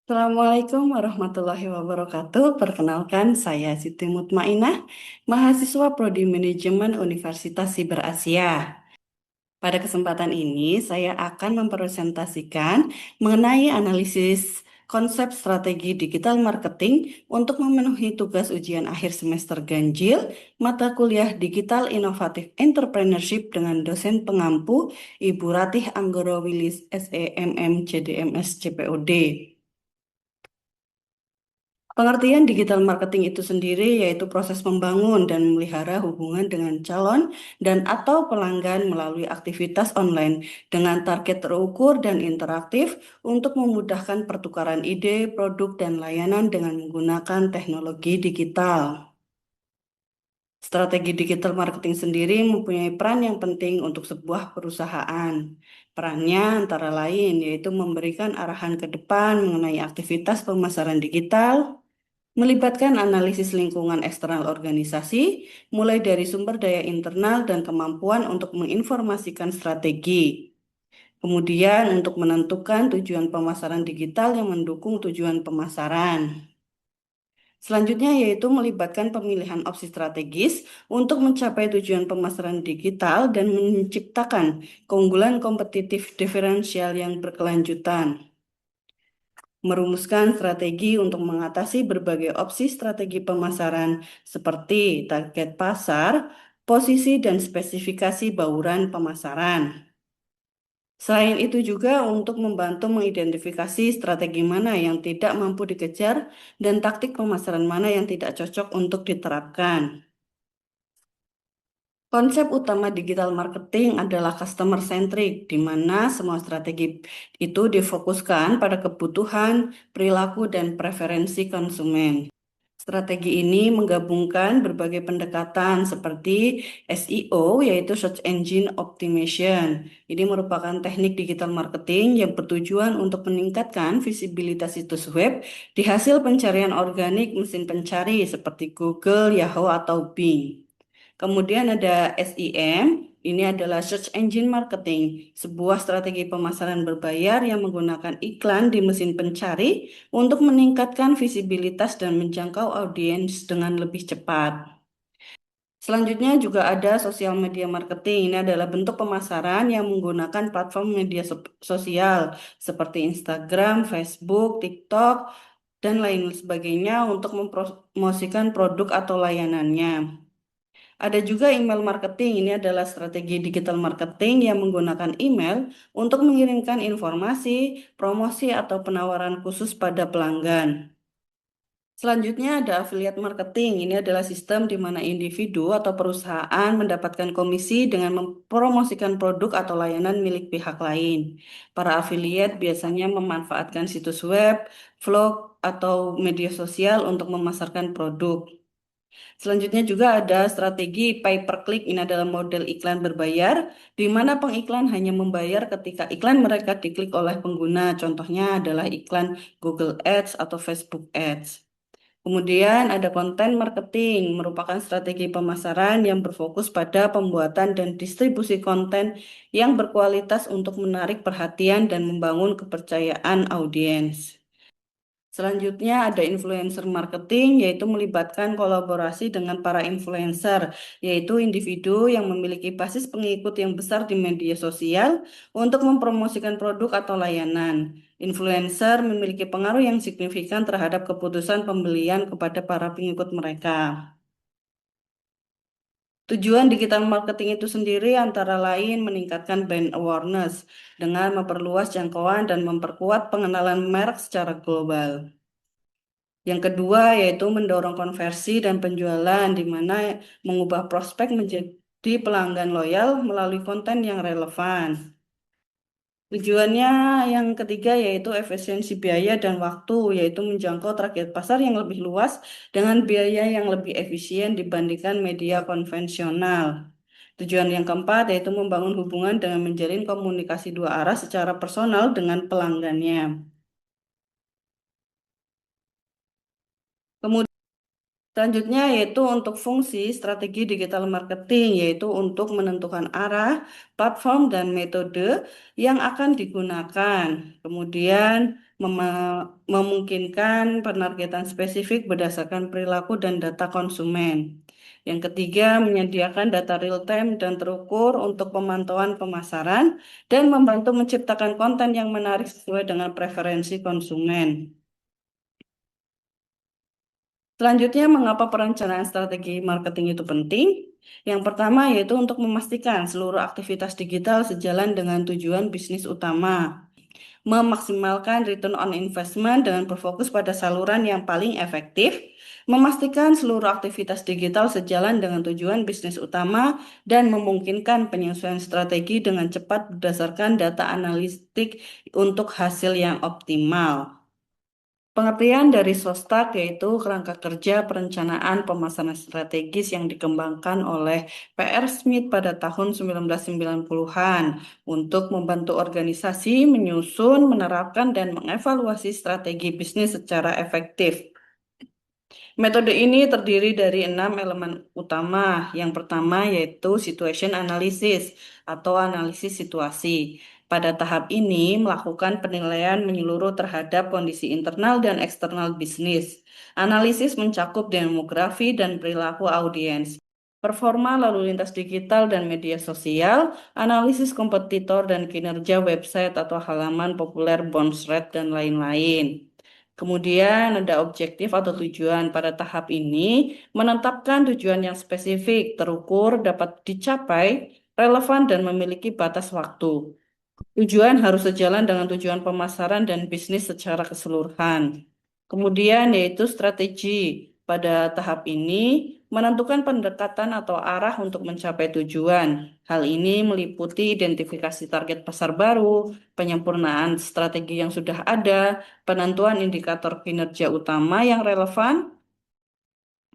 Assalamualaikum warahmatullahi wabarakatuh. Perkenalkan, saya Siti Mutmainah, mahasiswa Prodi Manajemen Universitas Siber Asia. Pada kesempatan ini, saya akan mempresentasikan mengenai analisis konsep strategi digital marketing untuk memenuhi tugas ujian akhir semester ganjil mata kuliah Digital Inovatif Entrepreneurship dengan dosen pengampu Ibu Ratih Anggoro Wilis SEMM CDMS CPOD. Pengertian digital marketing itu sendiri yaitu proses membangun dan memelihara hubungan dengan calon dan atau pelanggan melalui aktivitas online dengan target terukur dan interaktif untuk memudahkan pertukaran ide, produk, dan layanan dengan menggunakan teknologi digital. Strategi digital marketing sendiri mempunyai peran yang penting untuk sebuah perusahaan. Perannya antara lain yaitu memberikan arahan ke depan mengenai aktivitas pemasaran digital, melibatkan analisis lingkungan eksternal organisasi, mulai dari sumber daya internal dan kemampuan untuk menginformasikan strategi. Kemudian untuk menentukan tujuan pemasaran digital yang mendukung tujuan pemasaran. Selanjutnya yaitu melibatkan pemilihan opsi strategis untuk mencapai tujuan pemasaran digital dan menciptakan keunggulan kompetitif diferensial yang berkelanjutan. Merumuskan strategi untuk mengatasi berbagai opsi strategi pemasaran seperti target pasar, posisi dan spesifikasi bauran pemasaran. Selain itu juga untuk membantu mengidentifikasi strategi mana yang tidak mampu dikejar dan taktik pemasaran mana yang tidak cocok untuk diterapkan. Konsep utama digital marketing adalah customer centric, di mana semua strategi itu difokuskan pada kebutuhan, perilaku, dan preferensi konsumen. Strategi ini menggabungkan berbagai pendekatan seperti SEO, yaitu Search Engine Optimization. Ini merupakan teknik digital marketing yang bertujuan untuk meningkatkan visibilitas situs web di hasil pencarian organik mesin pencari seperti Google, Yahoo, atau Bing. Kemudian ada SEM, ini adalah Search Engine Marketing, sebuah strategi pemasaran berbayar yang menggunakan iklan di mesin pencari untuk meningkatkan visibilitas dan menjangkau audiens dengan lebih cepat. Selanjutnya juga ada sosial media marketing. Ini adalah bentuk pemasaran yang menggunakan platform media sosial seperti Instagram, Facebook, TikTok, dan lain sebagainya untuk mempromosikan produk atau layanannya. Ada juga email marketing. Ini adalah strategi digital marketing yang menggunakan email untuk mengirimkan informasi, promosi, atau penawaran khusus pada pelanggan. Selanjutnya ada affiliate marketing. Ini adalah sistem di mana individu atau perusahaan mendapatkan komisi dengan mempromosikan produk atau layanan milik pihak lain. Para affiliate biasanya memanfaatkan situs web, vlog, atau media sosial untuk memasarkan produk. Selanjutnya juga ada strategi pay per click. Ini adalah model iklan berbayar, di mana pengiklan hanya membayar ketika iklan mereka diklik oleh pengguna. Contohnya adalah iklan Google Ads atau Facebook Ads. Kemudian ada konten marketing, merupakan strategi pemasaran yang berfokus pada pembuatan dan distribusi konten yang berkualitas untuk menarik perhatian dan membangun kepercayaan audiens. Selanjutnya ada influencer marketing, yaitu melibatkan kolaborasi dengan para influencer, yaitu individu yang memiliki basis pengikut yang besar di media sosial untuk mempromosikan produk atau layanan. Influencer memiliki pengaruh yang signifikan terhadap keputusan pembelian kepada para pengikut mereka. Tujuan digital marketing itu sendiri antara lain meningkatkan brand awareness dengan memperluas jangkauan dan memperkuat pengenalan merek secara global. Yang kedua yaitu mendorong konversi dan penjualan, di mana mengubah prospek menjadi pelanggan loyal melalui konten yang relevan. Tujuannya yang ketiga yaitu efisiensi biaya dan waktu, yaitu menjangkau target pasar yang lebih luas dengan biaya yang lebih efisien dibandingkan media konvensional. Tujuan yang keempat yaitu membangun hubungan dengan menjalin komunikasi dua arah secara personal dengan pelanggannya. Kemudian selanjutnya yaitu untuk fungsi strategi digital marketing, yaitu untuk menentukan arah, platform, dan metode yang akan digunakan. Kemudian memungkinkan penargetan spesifik berdasarkan perilaku dan data konsumen. Yang ketiga, menyediakan data real-time dan terukur untuk pemantauan pemasaran dan membantu menciptakan konten yang menarik sesuai dengan preferensi konsumen. Selanjutnya, mengapa perencanaan strategi marketing itu penting? Yang pertama yaitu untuk memastikan seluruh aktivitas digital sejalan dengan tujuan bisnis utama, memaksimalkan return on investment dengan berfokus pada saluran yang paling efektif, memastikan seluruh aktivitas digital sejalan dengan tujuan bisnis utama, dan memungkinkan penyesuaian strategi dengan cepat berdasarkan data analitik untuk hasil yang optimal. Pengertian dari SOSTAK yaitu kerangka kerja perencanaan pemasaran strategis yang dikembangkan oleh PR Smith pada tahun 1990-an untuk membantu organisasi menyusun, menerapkan, dan mengevaluasi strategi bisnis secara efektif. Metode ini terdiri dari 6 elemen utama. Yang pertama yaitu situation analysis atau analisis situasi. Pada tahap ini melakukan penilaian menyeluruh terhadap kondisi internal dan eksternal bisnis. Analisis mencakup demografi dan perilaku audiens, performa lalu lintas digital dan media sosial, analisis kompetitor dan kinerja website atau halaman populer, bounce rate, dan lain-lain. Kemudian ada objektif atau tujuan. Pada tahap ini menetapkan tujuan yang spesifik, terukur, dapat dicapai, relevan, dan memiliki batas waktu. Tujuan harus sejalan dengan tujuan pemasaran dan bisnis secara keseluruhan. Kemudian yaitu strategi. Pada tahap ini menentukan pendekatan atau arah untuk mencapai tujuan. Hal ini meliputi identifikasi target pasar baru, penyempurnaan strategi yang sudah ada, penentuan indikator kinerja utama yang relevan,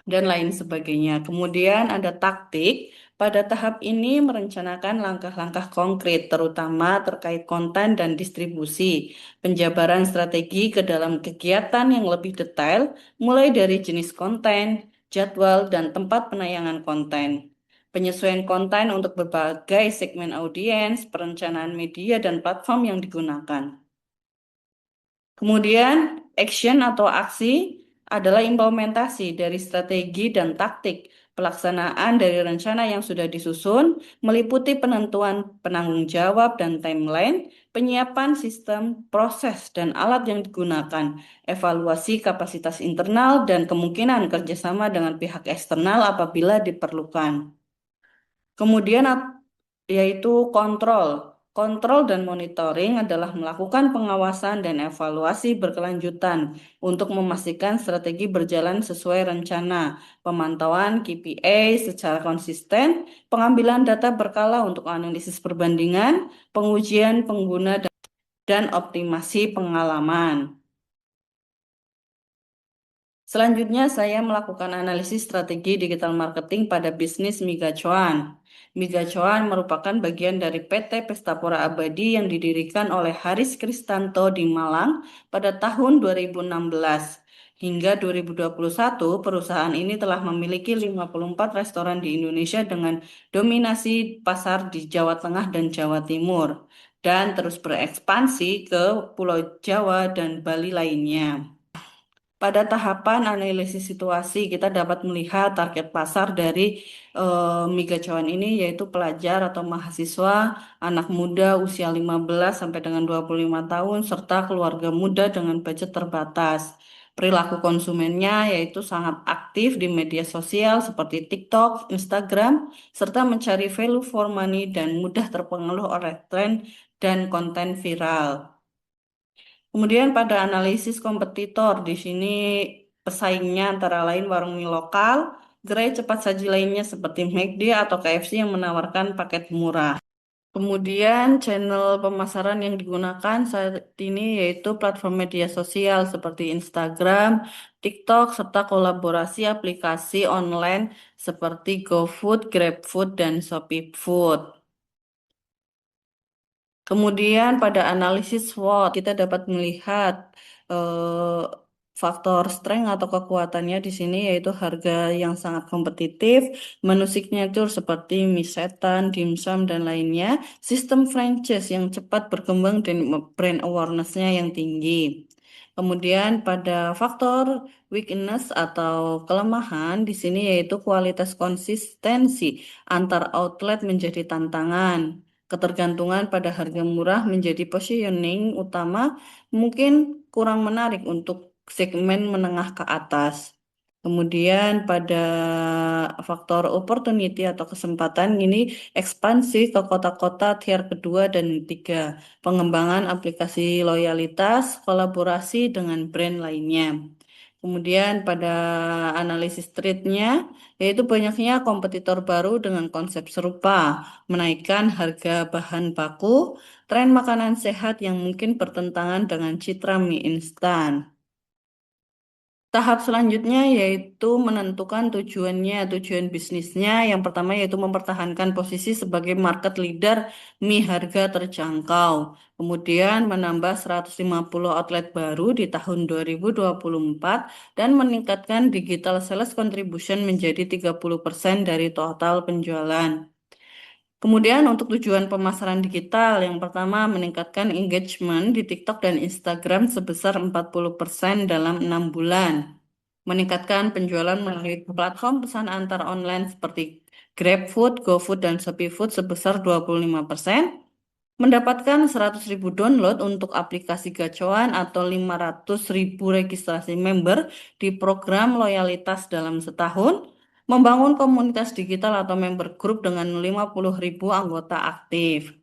dan lain sebagainya. Kemudian ada taktik. Pada tahap ini merencanakan langkah-langkah konkret, terutama terkait konten dan distribusi, penjabaran strategi ke dalam kegiatan yang lebih detail, mulai dari jenis konten, jadwal, dan tempat penayangan konten. Penyesuaian konten untuk berbagai segmen audiens, perencanaan media, dan platform yang digunakan. Kemudian, action atau aksi adalah implementasi dari strategi dan taktik pelaksanaan dari rencana yang sudah disusun, meliputi penentuan penanggung jawab dan timeline, penyiapan sistem, proses, dan alat yang digunakan, evaluasi kapasitas internal, dan kemungkinan kerjasama dengan pihak eksternal apabila diperlukan. Kemudian yaitu kontrol. Kontrol dan monitoring adalah melakukan pengawasan dan evaluasi berkelanjutan untuk memastikan strategi berjalan sesuai rencana, pemantauan KPI secara konsisten, pengambilan data berkala untuk analisis perbandingan, pengujian pengguna, dan optimasi pengalaman. Selanjutnya, saya melakukan analisis strategi digital marketing pada bisnis Migacuan. Migacuan merupakan bagian dari PT Pestapora Abadi yang didirikan oleh Haris Kristanto di Malang pada tahun 2016. Hingga 2021, perusahaan ini telah memiliki 54 restoran di Indonesia dengan dominasi pasar di Jawa Tengah dan Jawa Timur, dan terus berekspansi ke Pulau Jawa dan Bali lainnya. Pada tahapan analisis situasi, kita dapat melihat target pasar dari Miga Cuan ini yaitu pelajar atau mahasiswa, anak muda usia 15 sampai dengan 25 tahun, serta keluarga muda dengan budget terbatas. Perilaku konsumennya yaitu sangat aktif di media sosial seperti TikTok, Instagram, serta mencari value for money dan mudah terpengaruh oleh tren dan konten viral. Kemudian pada analisis kompetitor, di sini pesaingnya antara lain warung mie lokal, gerai cepat saji lainnya seperti McD atau KFC yang menawarkan paket murah. Kemudian channel pemasaran yang digunakan saat ini yaitu platform media sosial seperti Instagram, TikTok, serta kolaborasi aplikasi online seperti GoFood, GrabFood, dan Shopee Food. Kemudian pada analisis SWOT kita dapat melihat eh, Faktor strength atau kekuatannya di sini yaitu harga yang sangat kompetitif, menu signature seperti mie setan, dimsum, dan lainnya, sistem franchise yang cepat berkembang dan brand awareness-nya yang tinggi. Kemudian pada faktor weakness atau kelemahan di sini yaitu kualitas konsistensi antar outlet menjadi tantangan. Ketergantungan pada harga murah menjadi positioning utama mungkin kurang menarik untuk segmen menengah ke atas. Kemudian pada faktor opportunity atau kesempatan ini ekspansi ke kota-kota tier kedua dan tiga, pengembangan aplikasi loyalitas, kolaborasi dengan brand lainnya. Kemudian pada analisis trade-nya, yaitu banyaknya kompetitor baru dengan konsep serupa, menaikkan harga bahan baku, tren makanan sehat yang mungkin bertentangan dengan citra mie instan. Tahap selanjutnya yaitu menentukan tujuannya, tujuan bisnisnya. Yang pertama yaitu mempertahankan posisi sebagai market leader mie harga terjangkau. Kemudian menambah 150 outlet baru di tahun 2024 dan meningkatkan digital sales contribution menjadi 30% dari total penjualan. Kemudian untuk tujuan pemasaran digital, yang pertama meningkatkan engagement di TikTok dan Instagram sebesar 40% dalam 6 bulan. Meningkatkan penjualan melalui platform pesan antar online seperti GrabFood, GoFood, dan ShopeeFood sebesar 25%. Mendapatkan 100.000 download untuk aplikasi gacuan atau 500.000 registrasi member di program loyalitas dalam setahun. Membangun komunitas digital atau member group dengan 50.000 anggota aktif.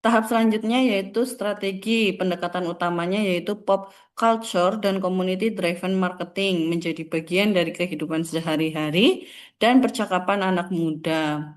Tahap selanjutnya yaitu strategi pendekatan utamanya yaitu pop culture dan community driven marketing menjadi bagian dari kehidupan sehari-hari dan percakapan anak muda.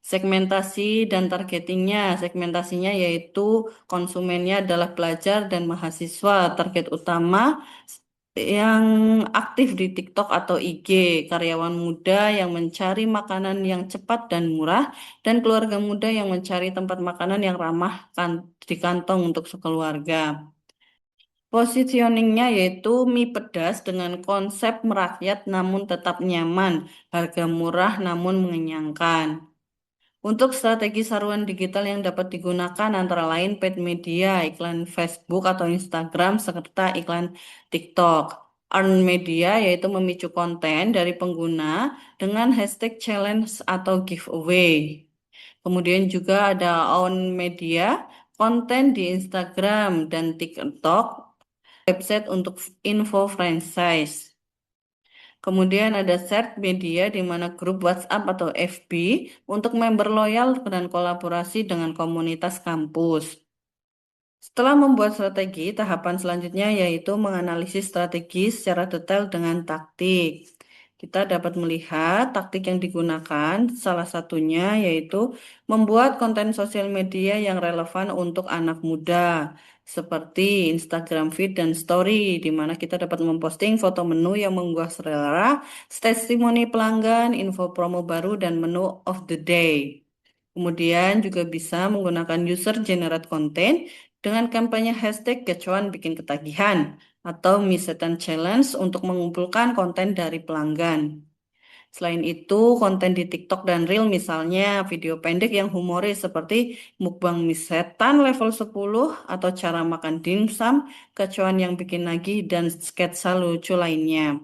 Segmentasi dan targetingnya, segmentasinya yaitu konsumennya adalah pelajar dan mahasiswa. Target utama yang aktif di TikTok atau IG, karyawan muda yang mencari makanan yang cepat dan murah, dan keluarga muda yang mencari tempat makanan yang ramah di kantong untuk sekeluarga. Positioningnya yaitu mie pedas dengan konsep merakyat namun tetap nyaman, harga murah namun mengenyangkan. Untuk strategi saruan digital yang dapat digunakan antara lain paid media, iklan Facebook atau Instagram, serta iklan TikTok. Earned media yaitu memicu konten dari pengguna dengan hashtag challenge atau giveaway. Kemudian juga ada own media, konten di Instagram dan TikTok, website untuk info franchise. Kemudian ada shared media di mana grup WhatsApp atau FB untuk member loyal dan kolaborasi dengan komunitas kampus. Setelah membuat strategi, tahapan selanjutnya yaitu menganalisis strategi secara detail dengan taktik. Kita dapat melihat taktik yang digunakan, salah satunya yaitu membuat konten sosial media yang relevan untuk anak muda, seperti Instagram feed dan story, di mana kita dapat memposting foto menu yang menggugah selera, testimoni pelanggan, info promo baru, dan menu of the day. Kemudian juga bisa menggunakan user generate content dengan kampanye hashtag kecuan bikin ketagihan atau Misetan Challenge untuk mengumpulkan konten dari pelanggan. Selain itu, konten di TikTok dan Reel misalnya video pendek yang humoris seperti mukbang misetan level 10 atau cara makan dimsum, kecuan yang bikin nagih, dan sketsa lucu lainnya.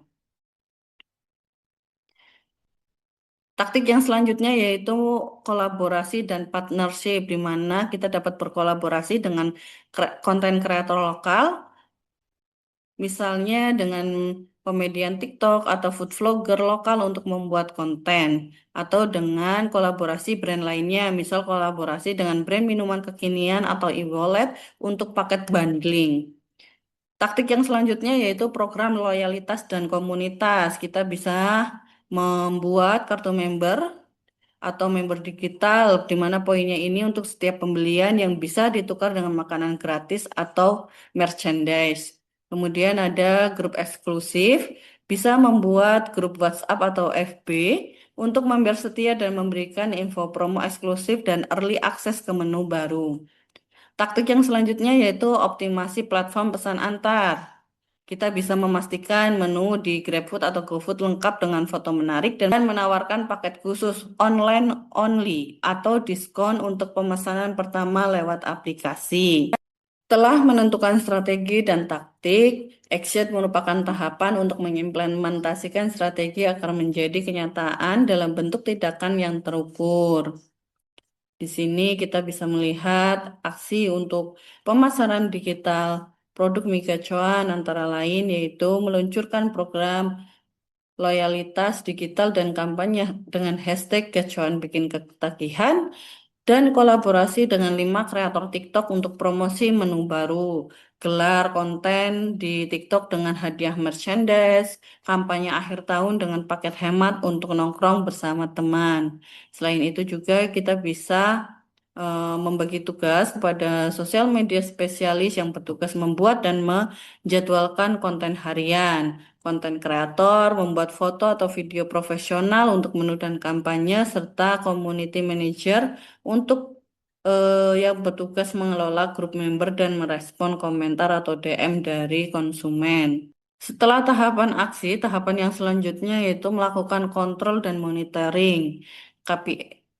Taktik yang selanjutnya yaitu kolaborasi dan partnership, di mana kita dapat berkolaborasi dengan konten kreator lokal, misalnya dengan komedian TikTok atau food vlogger lokal untuk membuat konten, atau dengan kolaborasi brand lainnya, misal kolaborasi dengan brand minuman kekinian atau e-wallet untuk paket bundling. Taktik yang selanjutnya yaitu program loyalitas dan komunitas. Kita bisa membuat kartu member atau member digital, di mana poinnya ini untuk setiap pembelian yang bisa ditukar dengan makanan gratis atau merchandise. Kemudian ada grup eksklusif, bisa membuat grup WhatsApp atau FB untuk member setia dan memberikan info promo eksklusif dan early access ke menu baru. Taktik yang selanjutnya yaitu optimasi platform pesan antar. Kita bisa memastikan menu di GrabFood atau GoFood lengkap dengan foto menarik dan menawarkan paket khusus online only atau diskon untuk pemesanan pertama lewat aplikasi. Setelah menentukan strategi dan taktik, action merupakan tahapan untuk mengimplementasikan strategi agar menjadi kenyataan dalam bentuk tindakan yang terukur. Di sini kita bisa melihat aksi untuk pemasaran digital produk Mega Cuan antara lain yaitu meluncurkan program loyalitas digital dan kampanye dengan hashtag Gacuan bikin ketagihan dan kolaborasi dengan 5 kreator TikTok untuk promosi menu baru, gelar konten di TikTok dengan hadiah merchandise, kampanye akhir tahun dengan paket hemat untuk nongkrong bersama teman. Selain itu juga kita bisa membagi tugas kepada sosial media spesialis yang bertugas membuat dan menjadwalkan konten harian. Konten kreator membuat foto atau video profesional untuk menu dan kampanye, serta community manager untuk yang bertugas mengelola grup member dan merespon komentar atau DM dari konsumen. Setelah tahapan aksi, tahapan yang selanjutnya yaitu melakukan kontrol dan monitoring.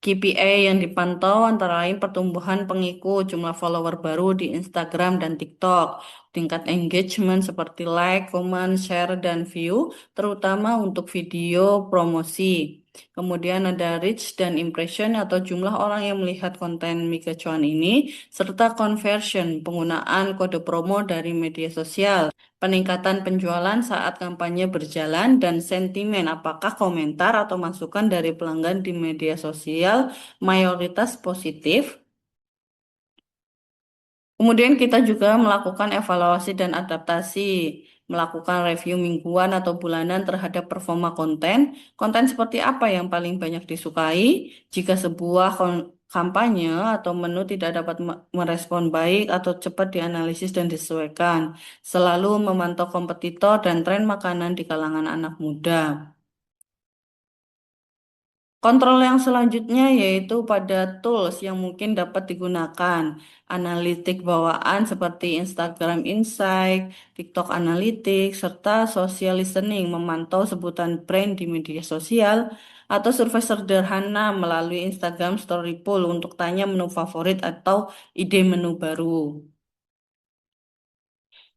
KPI yang dipantau antara lain pertumbuhan pengikut, jumlah follower baru di Instagram dan TikTok, tingkat engagement seperti like, comment, share, dan view, terutama untuk video promosi. Kemudian ada reach dan impression atau jumlah orang yang melihat konten Mega Cuan ini, serta conversion, penggunaan kode promo dari media sosial, peningkatan penjualan saat kampanye berjalan, dan sentimen apakah komentar atau masukan dari pelanggan di media sosial mayoritas positif. Kemudian kita juga melakukan evaluasi dan adaptasi, melakukan review mingguan atau bulanan terhadap performa konten. Konten seperti apa yang paling banyak disukai? Jika sebuah kampanye atau menu tidak dapat merespon baik atau cepat dianalisis dan disesuaikan. Selalu memantau kompetitor dan tren makanan di kalangan anak muda. Kontrol yang selanjutnya yaitu pada tools yang mungkin dapat digunakan. Analitik bawaan seperti Instagram Insight, TikTok Analytics, serta social listening memantau sebutan brand di media sosial atau survei sederhana melalui Instagram Story Poll untuk tanya menu favorit atau ide menu baru.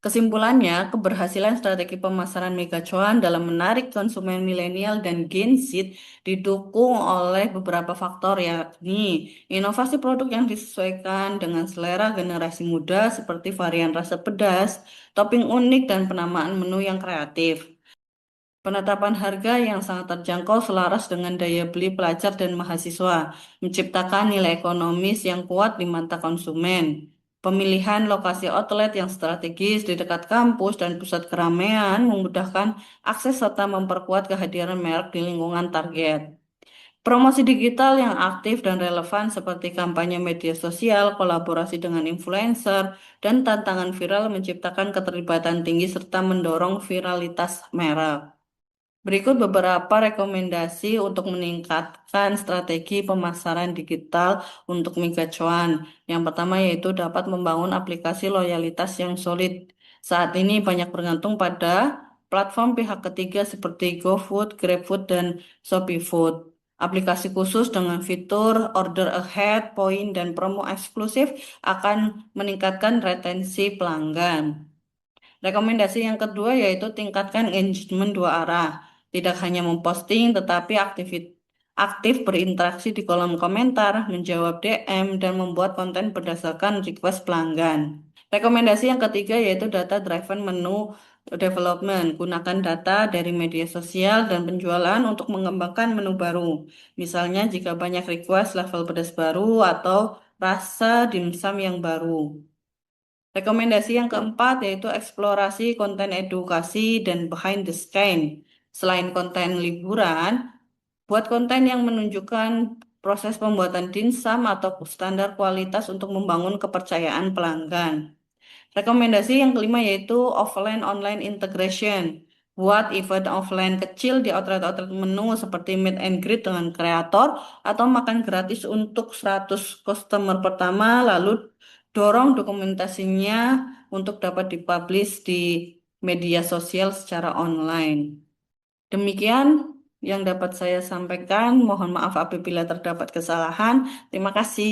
Kesimpulannya, keberhasilan strategi pemasaran Megacuan dalam menarik konsumen milenial dan Gen Z didukung oleh beberapa faktor, yakni inovasi produk yang disesuaikan dengan selera generasi muda seperti varian rasa pedas, topping unik, dan penamaan menu yang kreatif. Penetapan harga yang sangat terjangkau selaras dengan daya beli pelajar dan mahasiswa, menciptakan nilai ekonomis yang kuat di mata konsumen. Pemilihan lokasi outlet yang strategis di dekat kampus dan pusat keramaian memudahkan akses serta memperkuat kehadiran merek di lingkungan target. Promosi digital yang aktif dan relevan seperti kampanye media sosial, kolaborasi dengan influencer, dan tantangan viral menciptakan keterlibatan tinggi serta mendorong viralitas merek. Berikut beberapa rekomendasi untuk meningkatkan strategi pemasaran digital untuk Mega Cuan. Yang pertama yaitu dapat membangun aplikasi loyalitas yang solid. Saat ini banyak bergantung pada platform pihak ketiga seperti GoFood, GrabFood, dan ShopeeFood. Aplikasi khusus dengan fitur order ahead, poin, dan promo eksklusif akan meningkatkan retensi pelanggan. Rekomendasi yang kedua yaitu tingkatkan engagement dua arah. Tidak hanya memposting, tetapi aktif berinteraksi di kolom komentar, menjawab DM, dan membuat konten berdasarkan request pelanggan. Rekomendasi yang ketiga yaitu data driven menu development. Gunakan data dari media sosial dan penjualan untuk mengembangkan menu baru. Misalnya jika banyak request level pedas baru atau rasa dimsum yang baru. Rekomendasi yang keempat yaitu eksplorasi konten edukasi dan behind the scene. Selain konten liburan, buat konten yang menunjukkan proses pembuatan dimsum atau standar kualitas untuk membangun kepercayaan pelanggan. Rekomendasi yang kelima yaitu offline online integration. Buat event offline kecil di outlet-outlet menu seperti meet and greet dengan kreator atau makan gratis untuk 100 customer pertama, lalu dorong dokumentasinya untuk dapat dipublish di media sosial secara online. Demikian yang dapat saya sampaikan. Mohon maaf apabila terdapat kesalahan. Terima kasih.